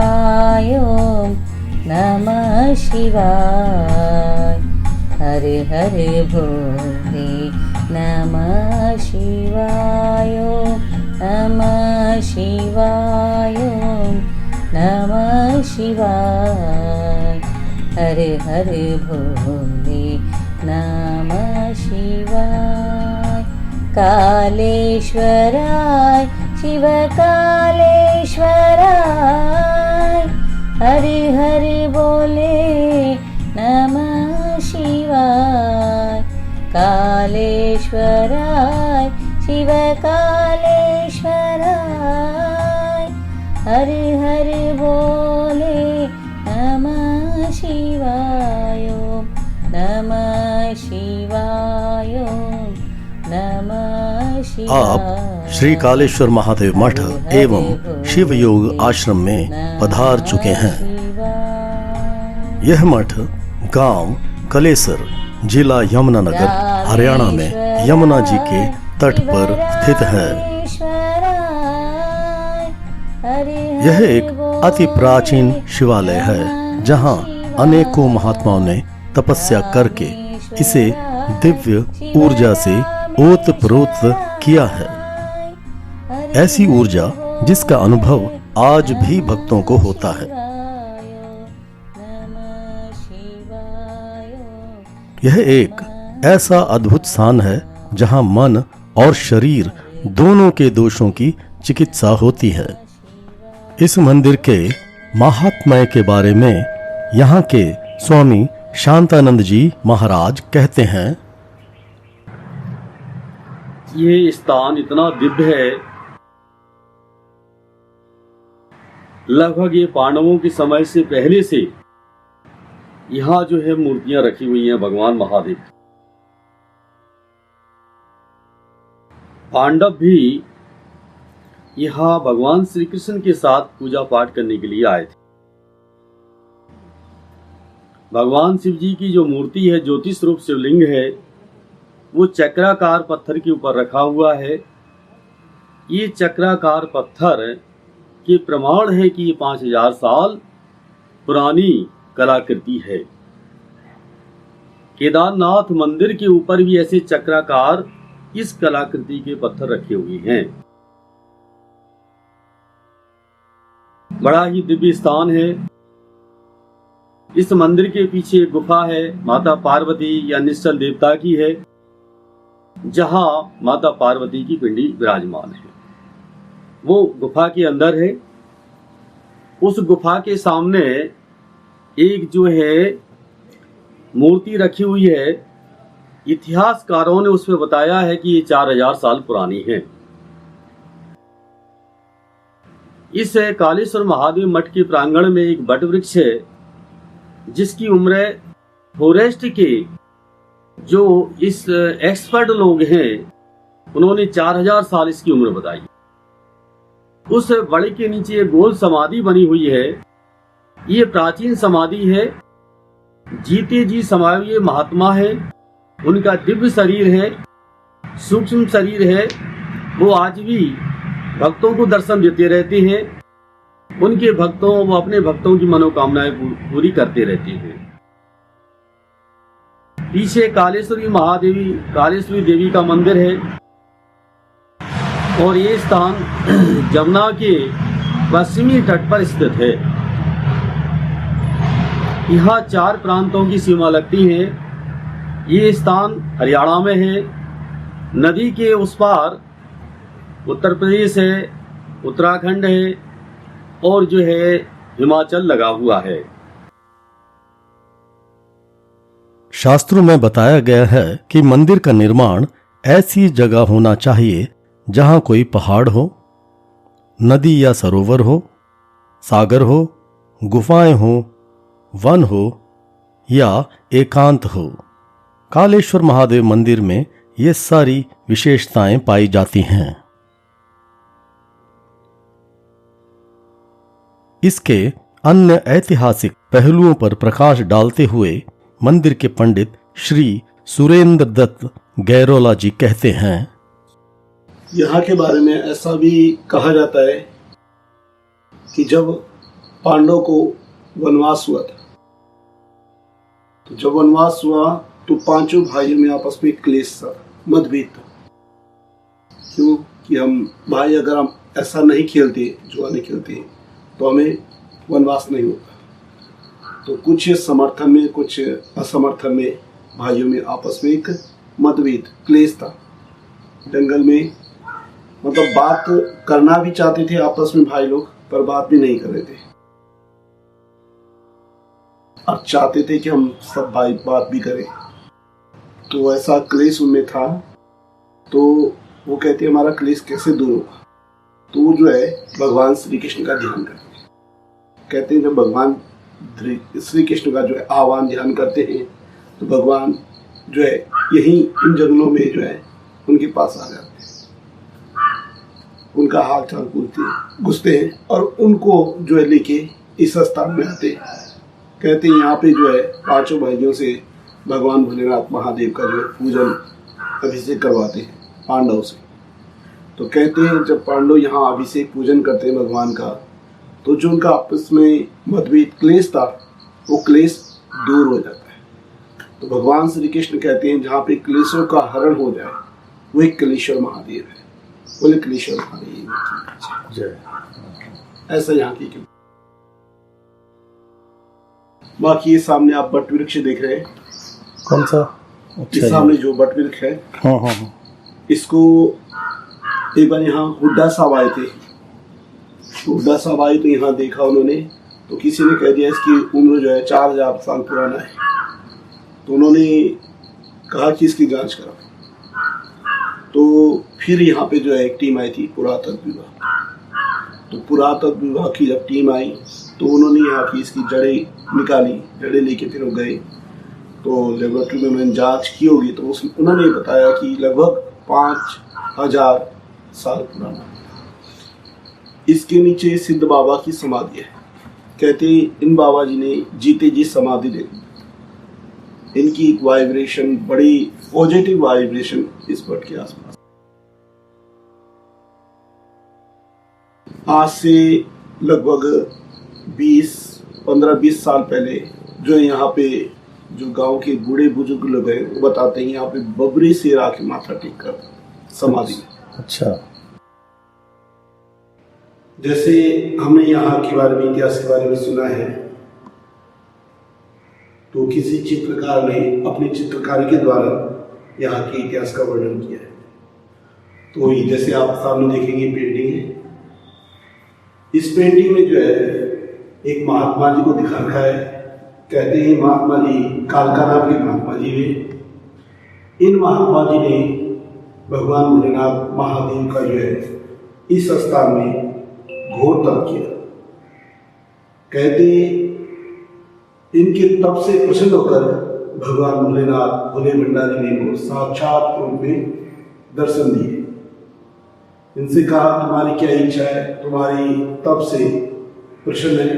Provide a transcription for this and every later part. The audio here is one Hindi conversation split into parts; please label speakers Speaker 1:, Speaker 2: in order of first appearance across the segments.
Speaker 1: शिवाय ओम नमः शिवाय। हर हर भोले नमः शिवाय ओम नमः शिवाय ओम नमः शिवाय। हर हर भोले नमः शिवाय। कालेश्वराय शिव कालेश्वराय। हर हर बोले नमः शिवाय। कालेश्वराय शिव कालेश्वराय। हर हर बोले नमः शिवाय ओम नमः शिवाय ओम नमः शिवाय।
Speaker 2: आप श्री कालेश्वर महादेव मठ एवं शिव योग आश्रम में पधार चुके हैं। यह मठ गांव कलेसर, जिला यमुनानगर, हरियाणा में यमुना जी के तट पर स्थित है। यह एक अति प्राचीन शिवालय है जहां अनेकों महात्माओं ने तपस्या करके इसे दिव्य ऊर्जा से ओतप्रोत किया है। ऐसी ऊर्जा जिसका अनुभव आज भी भक्तों को होता है। यह एक ऐसा अद्भुत स्थान है जहां मन और शरीर दोनों के दोषों की चिकित्सा होती है। इस मंदिर के महात्म्य के बारे में यहाँ के स्वामी शांतानंद जी महाराज कहते हैं।
Speaker 3: ये स्थान इतना दिव्य है, लगभग ये पांडवों के समय से पहले से यहाँ जो है मूर्तियां रखी हुई हैं भगवान महादेव। पांडव भी यहाँ भगवान श्री कृष्ण के साथ पूजा पाठ करने के लिए आए थे। भगवान शिव जी की जो मूर्ति है, ज्योतिष रूप शिवलिंग है, वो चक्राकार पत्थर के ऊपर रखा हुआ है। ये चक्राकार पत्थर के प्रमाण है कि ये 5000 साल पुरानी कलाकृति है। केदारनाथ मंदिर के ऊपर भी ऐसे चक्राकार इस कलाकृति के पत्थर रखे हुए हैं। बड़ा ही दिव्य स्थान है। इस मंदिर के पीछे एक गुफा है, माता पार्वती या निश्चल देवता की है, जहां माता पार्वती की पिंडी विराजमान है। वो गुफा के अंदर है। उस गुफा के सामने एक जो है मूर्ति रखी हुई है। इतिहासकारों ने उसमें बताया है कि ये 4000 साल पुरानी है। इस कालेश्वर महादेव मठ के प्रांगण में एक बट वृक्ष है, जिसकी उम्र फॉरेस्ट के जो इस एक्सपर्ट लोग हैं उन्होंने 4000 साल इसकी उम्र बताई। उस बड़े के नीचे एक गोल समाधि बनी हुई है। ये प्राचीन समाधि है। जीते जी समाये हुए महात्मा है। उनका दिव्य शरीर है, सूक्ष्म शरीर है। वो आज भी भक्तों को दर्शन देते रहते हैं। उनके भक्तों, वो अपने भक्तों की मनोकामनाएं पूरी करते रहते हैं। पीछे कालेश्वरी देवी का मंदिर है और ये स्थान जमुना के पश्चिमी तट पर स्थित है। यहाँ 4 प्रांतों की सीमा लगती है। ये स्थान हरियाणा में है। नदी के उस पार उत्तर प्रदेश है, उत्तराखंड है और जो है हिमाचल लगा हुआ है।
Speaker 2: शास्त्रों में बताया गया है कि मंदिर का निर्माण ऐसी जगह होना चाहिए जहां कोई पहाड़ हो, नदी या सरोवर हो, सागर हो, गुफाएं हो, वन हो या एकांत हो। कालेश्वर महादेव मंदिर में ये सारी विशेषताएं पाई जाती हैं। इसके अन्य ऐतिहासिक पहलुओं पर प्रकाश डालते हुए मंदिर के पंडित श्री सुरेंद्र दत्त गैरोला जी कहते हैं,
Speaker 4: यहाँ के बारे में ऐसा भी कहा जाता है कि जब पांडव को वनवास हुआ था। तो जब वनवास हुआ तो पांचों भाइयों में आपस में क्लेश था, मतभेद था। क्यों कि हम भाई अगर हम ऐसा नहीं खेलते, जुआ नहीं खेलते, तो हमें वनवास नहीं होता। तो कुछ समर्थन में कुछ असमर्थन में भाइयों में आपस में एक मतभेद क्लेश था। जंगल में मतलब बात करना भी चाहते थे आपस में भाई लोग, पर बात भी नहीं कर रहे थे। अब चाहते थे कि हम सब भाई बात भी करें। तो ऐसा क्लेश उनमें था। तो वो कहते हैं हमारा क्लेश कैसे दूर होगा। तो वो जो है भगवान श्री कृष्ण का ध्यान करते हैं। कहते हैं जब भगवान श्री कृष्ण का जो है आह्वान ध्यान करते हैं तो भगवान जो है यहीं इन जंगलों में जो है उनके पास आ जाते हैं, उनका हाल चाल पूछते घुसते हैं और उनको जो है लेके इस स्थान में आते हैं। कहते हैं यहाँ पे जो है पांचों भाइयों से भगवान भोलेनाथ महादेव का जो है पूजन अभिषेक करवाते हैं पांडव से। तो कहते हैं जब पांडव यहाँ अभिषेक पूजन करते हैं भगवान का, तो जो उनका आपस में मतभेद क्लेश था वो क्लेश दूर हो जाता है। तो भगवान श्री कृष्ण कहते हैं जहाँ पे क्लेशों का हरण हो जाए वो एक कलेश्वर महादेव है। बोले कलेश्वर महादेव जय। ऐसा यहाँ की। बाकी ये सामने आप बट वृक्ष देख रहे हैं।
Speaker 2: कौन सा?
Speaker 4: इस सामने जो बट वृक्ष है,
Speaker 2: हाँ।
Speaker 4: इसको एक बार यहाँ हुड्डा साहब आए थे। हुड्डा साहब आए तो यहाँ देखा उन्होंने, तो किसी ने कह दिया इसकी उम्र जो है 4000 साल पुराना है। तो उन्होंने कहा कि इसकी जांच करो। तो फिर यहाँ पे जो है एक टीम आई थी पुरातत्व विभाग। तो पुरातत्व विभाग की जब टीम आई तो उन्होंने यहाँ की इसकी जड़ें निकाली, जड़ें लेके फिर वो गए। तो लेबोरेटरी में मैंने जांच की होगी तो उन्होंने बताया कि लगभग 5000 साल पुराना। इसके नीचे सिद्ध बाबा की समाधि है। कहते इन बाबा जी ने जीते जी समाधि दे दी। इनकी एक वाइब्रेशन, बड़ी पॉजिटिव वाइब्रेशन इस बट के आसपास। आज से लगभग 15-20 साल पहले जो यहाँ पे जो गांव के बूढ़े बुजुर्ग लोग हैं वो बताते हैं यहाँ पे बबरी शेर आके माथा टेक कर समाधि।
Speaker 2: अच्छा।
Speaker 4: जैसे हमने यहाँ के बारे में, इतिहास के बारे में सुना है, तो किसी चित्रकार ने अपनी चित्रकारी के द्वारा यहाँ के इतिहास का वर्णन किया है। तो ये जैसे आप सामने देखेंगे पेंटिंग है। इस पेंटिंग में जो है एक महात्मा जी को दिखा रखा है। कहते हैं महात्मा जी कालका नाम के महात्मा जी ने। इन महात्मा जी ने भगवान भोलेनाथ महादेव का जो है इस स्थान में घोर तप किया। कहते इनके तप से प्रसन्न होकर भगवान भोलेनाथ भोले भंडारी ने इनको साक्षात रूप में दर्शन दिए। इनसे कहा तुम्हारी क्या इच्छा है, तुम्हारी तप से प्रसन्न है,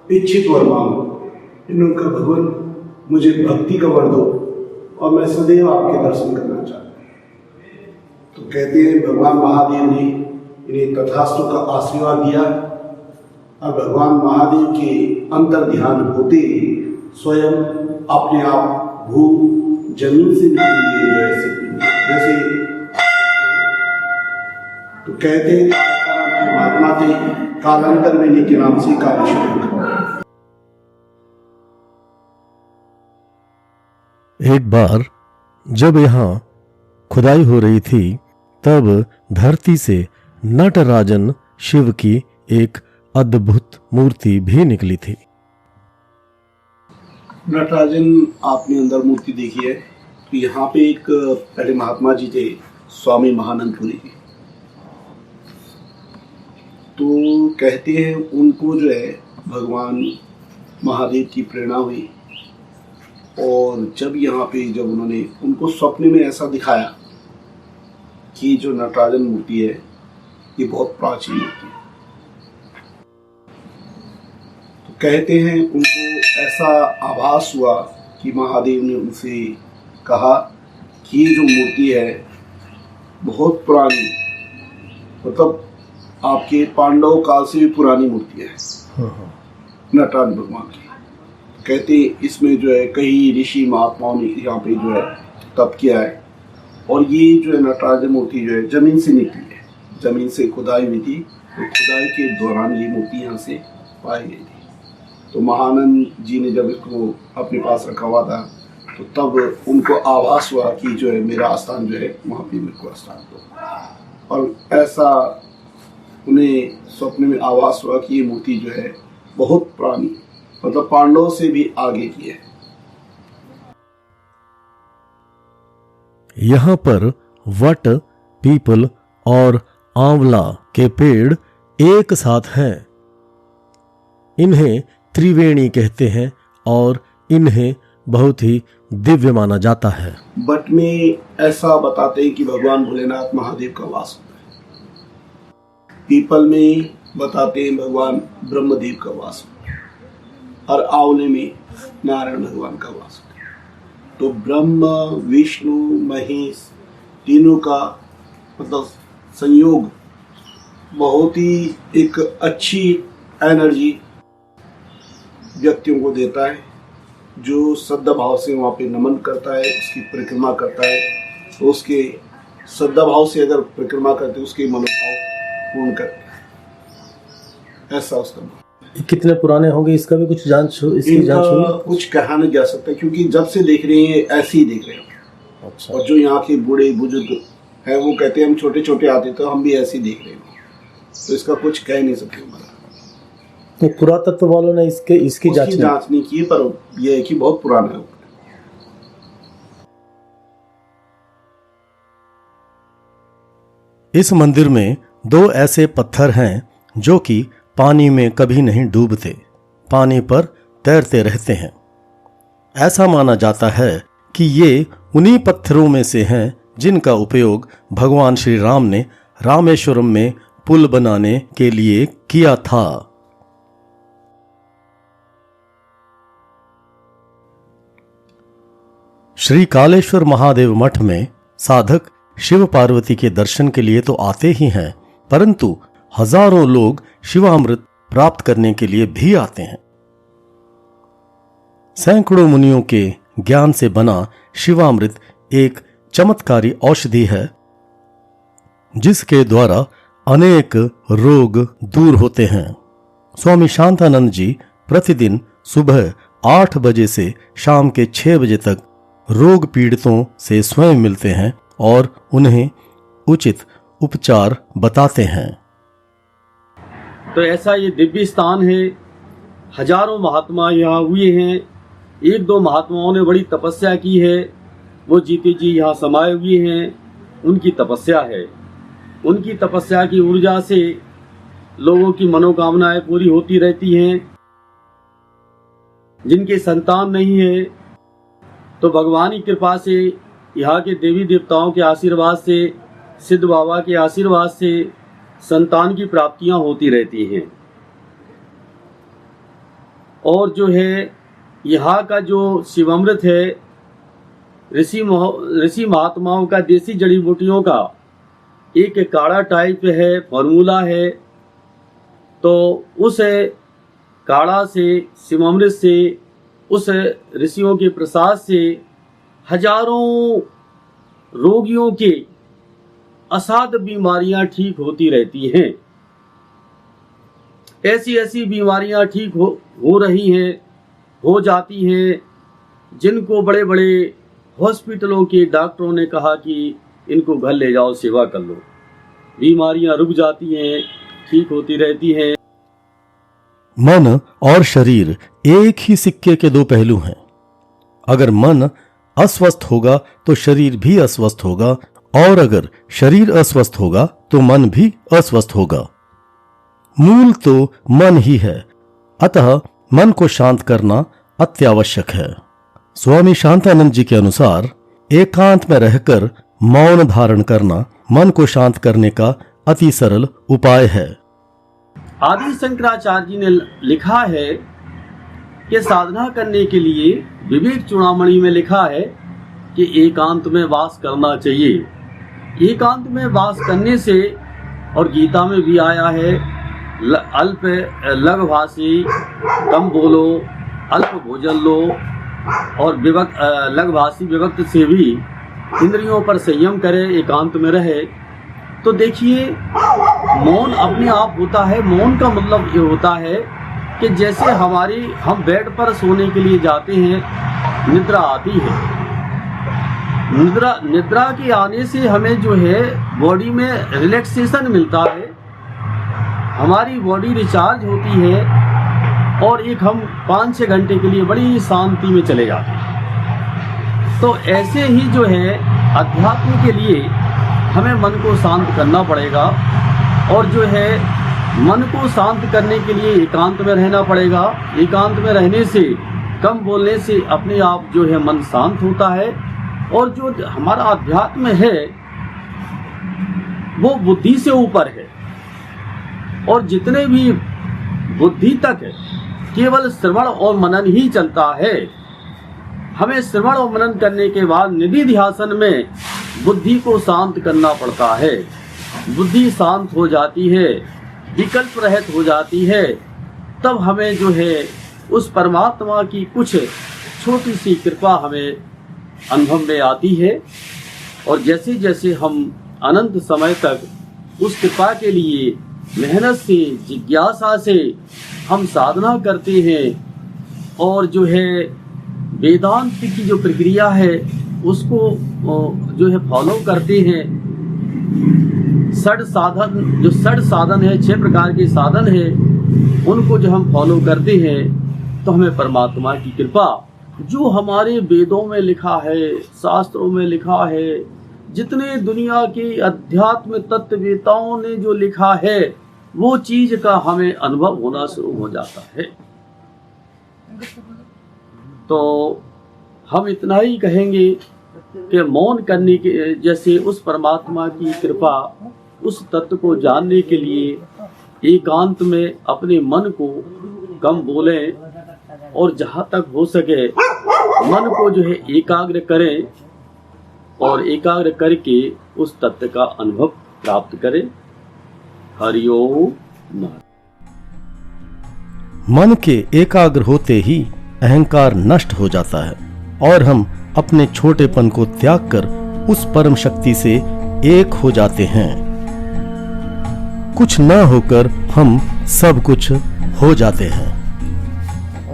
Speaker 4: इच्छित वर मांगो। इन्होंने कहा भगवान मुझे भक्ति का वर दो और मैं सदैव आपके दर्शन करना चाहता हूँ। तो कहते हैं भगवान महादेव ने इन्हें तथास्तु का आशीर्वाद दिया और भगवान महादेव के अंतर ध्यान होते स्वयं अपने आप भू जमीन से निकली जैसे। तो कहते हैं महात्मा थे, कालांतर में इनके नाम से कालेश्वर।
Speaker 2: एक बार जब यहाँ खुदाई हो रही थी तब धरती से नटराजन शिव की एक अद्भुत मूर्ति भी निकली थी।
Speaker 4: नटराजन आपने अंदर मूर्ति देखी है। तो यहाँ पे एक पहले महात्मा जी थे स्वामी महानंदपुरी के। तो कहते हैं उनको जो है भगवान महादेव की प्रेरणा हुई और जब यहाँ पे जब उन्होंने उनको स्वप्न में ऐसा दिखाया कि जो नटराजन मूर्ति है ये बहुत प्राचीन मूर्ति है। तो कहते हैं उनको ऐसा आभास हुआ कि महादेव ने उनसे कहा कि ये जो मूर्ति है बहुत पुरानी, मतलब आपके पांडव काल से भी पुरानी मूर्ति है नटराज भगवान की। कहते इसमें जो है कई ऋषि महात्माओं ने यहाँ पे जो है तप किया है, और ये जो है नटराज मूर्ति जो है जमीन से निकली है, जमीन से खुदाई हुई थी, तो खुदाई के दौरान ये मूर्ति यहाँ से पाई गई थी। तो महानंद जी ने जब इसको अपने पास रखा हुआ था तो तब उनको आभास हुआ कि जो है मेरा स्थान जो है वहाँ पे मेरे को स्थान दो, और ऐसा उन्हें स्वप्न में आभास हुआ कि ये मूर्ति जो है बहुत पुरानी, मतलब पांडवों से भी आगे की है।
Speaker 2: यहाँ पर वट, पीपल और आंवला के पेड़ एक साथ हैं। इन्हें त्रिवेणी कहते हैं और इन्हें बहुत ही दिव्य माना जाता है।
Speaker 4: बट में ऐसा बताते हैं कि भगवान भोलेनाथ महादेव का वास होता है। पीपल में बताते हैं भगवान ब्रह्मदेव का वास होता है, और आंवले में नारायण भगवान का वास होता है। तो ब्रह्म, विष्णु, महेश तीनों का मतलब संयोग बहुत ही एक अच्छी एनर्जी व्यक्तियों को देता है। जो श्रद्धा भाव से वहाँ पे नमन करता है, उसकी परिक्रमा करता है, तो उसके श्रद्धा भाव से अगर परिक्रमा करते उसके मनोभाव पूर्ण करते हैं, ऐसा उसका।
Speaker 2: कितने पुराने होंगे इसका भी कुछ जांच इसकी जांच हुई?
Speaker 4: कुछ कहा नहीं जा सकता, क्योंकि जब से देख रहे हैं ऐसे ही देख रहे हैं।
Speaker 2: अच्छा।
Speaker 4: और जो यहाँ के बूढ़े बुजुर्ग हैं वो कहते हैं हम छोटे छोटे आते तो हम भी ऐसे ही देख रहे हैं, तो इसका कुछ कह नहीं सकते हमारा।
Speaker 2: तो पुरातत्व वालों ने इसकी जांच
Speaker 4: नहीं की, पर यह है कि बहुत पुराना है।
Speaker 2: इस मंदिर में दो ऐसे पत्थर हैं जो कि पानी में कभी नहीं डूबते, पानी पर तैरते रहते हैं। ऐसा माना जाता है कि ये उन्हीं पत्थरों में से हैं जिनका उपयोग भगवान श्री राम ने रामेश्वरम में पुल बनाने के लिए किया था। श्री कालेश्वर महादेव मठ में साधक शिव पार्वती के दर्शन के लिए तो आते ही हैं, परंतु हजारों लोग शिवामृत प्राप्त करने के लिए भी आते हैं। सैकड़ों मुनियों के ज्ञान से बना शिवामृत एक चमत्कारी औषधि है जिसके द्वारा अनेक रोग दूर होते हैं। स्वामी शांतानंद जी प्रतिदिन सुबह 8 बजे से शाम के 6 बजे तक रोग पीड़ितों से स्वयं मिलते हैं और उन्हें उचित उपचार बताते हैं।
Speaker 3: तो ऐसा ये दिव्य स्थान है। हजारों महात्मा यहाँ हुए हैं। एक दो महात्माओं ने बड़ी तपस्या की है, वो जीते जी यहाँ समाये हुए हैं। उनकी तपस्या है, उनकी तपस्या की ऊर्जा से लोगों की मनोकामनाएं पूरी होती रहती हैं। जिनके संतान नहीं है तो भगवान की कृपा से, यहाँ के देवी देवताओं के आशीर्वाद से, सिद्ध बाबा के आशीर्वाद से संतान की प्राप्तियां होती रहती हैं। और जो है यहाँ का जो शिवामृत है, ऋषि महात्माओं का देसी जड़ी बूटियों का एक काढ़ा टाइप है, फॉर्मूला है। तो उस काढ़ा से, शिवामृत से, उस ऋषियों के प्रसाद से हजारों रोगियों के असाध्य बीमारियां ठीक होती रहती हैं। ऐसी ऐसी बीमारियां ठीक हो रही हैं, हो जाती हैं, जिनको बड़े बड़े हॉस्पिटलों के डॉक्टरों ने कहा कि इनको घर ले जाओ, सेवा कर लो। बीमारियां रुक जाती हैं, ठीक होती रहती हैं।
Speaker 2: मन और शरीर एक ही सिक्के के दो पहलू हैं। अगर मन अस्वस्थ होगा तो शरीर भी अस्वस्थ होगा, और अगर शरीर अस्वस्थ होगा तो मन भी अस्वस्थ होगा। मूल तो मन ही है, अतः मन को शांत करना अत्यावश्यक है। स्वामी शांतानंद जी के अनुसार एकांत में रहकर मौन धारण करना मन को शांत करने का अति सरल उपाय है।
Speaker 3: आदि शंकराचार्य जी ने लिखा है कि साधना करने के लिए विवेक चूड़ामणि में लिखा है कि एकांत में वास करना चाहिए। एकांत में वास करने से और गीता में भी आया है अल्प लघभाषी, कम बोलो, अल्प भोजन लो, और लघभाषी विभक्त से भी इंद्रियों पर संयम करे, एकांत में रहे। तो देखिए, मौन अपने आप होता है। मौन का मतलब ये होता है कि जैसे हम बेड पर सोने के लिए जाते हैं, निद्रा आती है। निद्रा के आने से हमें जो है बॉडी में रिलैक्सेशन मिलता है, हमारी बॉडी रिचार्ज होती है और एक हम 5-6 घंटे के लिए बड़ी शांति में चले जाते हैं। तो ऐसे ही जो है अध्यात्म के लिए हमें मन को शांत करना पड़ेगा, और जो है मन को शांत करने के लिए एकांत में रहना पड़ेगा। एकांत में रहने से, कम बोलने से अपने आप जो है मन शांत होता है, और जो हमारा अध्यात्म है वो बुद्धि से ऊपर है, और जितने भी बुद्धि तक है केवल श्रवण और मनन ही चलता है। हमें श्रवण और मनन करने के बाद निधि ध्यासन में बुद्धि को शांत करना पड़ता है। बुद्धि शांत हो जाती है, विकल्प रहित हो जाती है, तब हमें जो है उस परमात्मा की कुछ छोटी सी कृपा हमें अनुभव में आती है। और जैसे जैसे हम अनंत समय तक उस कृपा के लिए मेहनत से, जिज्ञासा से हम साधना करते हैं, और जो है वेदांत की जो प्रक्रिया है उसको जो है फॉलो करते हैं, षड साधन है, 6 प्रकार के साधन है, उनको जो हम फॉलो करते हैं, तो हमें परमात्मा की कृपा, जो हमारे वेदों में लिखा है, शास्त्रों में लिखा है, जितने दुनिया के अध्यात्म तत्ववेताओं ने जो लिखा है, वो चीज का हमें अनुभव होना शुरू हो जाता है। तो हम इतना ही कहेंगे कि मौन करने के जैसे उस परमात्मा की कृपा, उस तत्व को जानने के लिए एकांत में अपने मन को कम बोलें, और जहाँ तक हो सके मन को जो है एकाग्र करें, और एकाग्र करके उस तत्व का अनुभव प्राप्त करें। हरिओम।
Speaker 2: मन के एकाग्र होते ही अहंकार नष्ट हो जाता है, और हम अपने छोटेपन को त्याग कर उस परम शक्ति से एक हो जाते हैं। कुछ न होकर हम सब कुछ हो जाते हैं।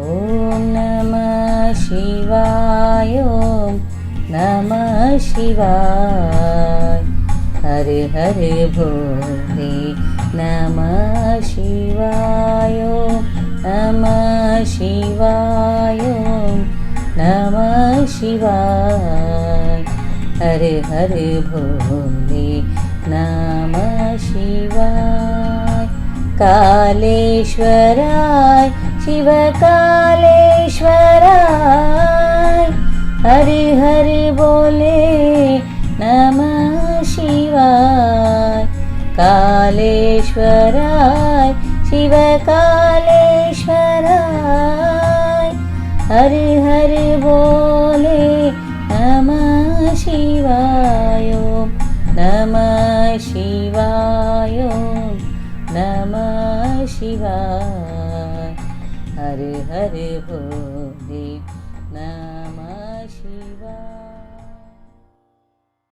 Speaker 1: ओम नमः शिवाय, ओम नमः शिवाय, हर हर भोले नमः शिवाय, नमः शिवाय, नमः शिवाय, हर हर भोले नमः शिवाय। कालेश्वराय शिव कालेश्वराय, हर हर बोले नमः शिवाय। कालेश्वराय शिव कालेश्वराय, हर हर बोले नमः शिवाय, नमः शिवाय, नमः शिवाय, हर हर बोले नमः शिवाय।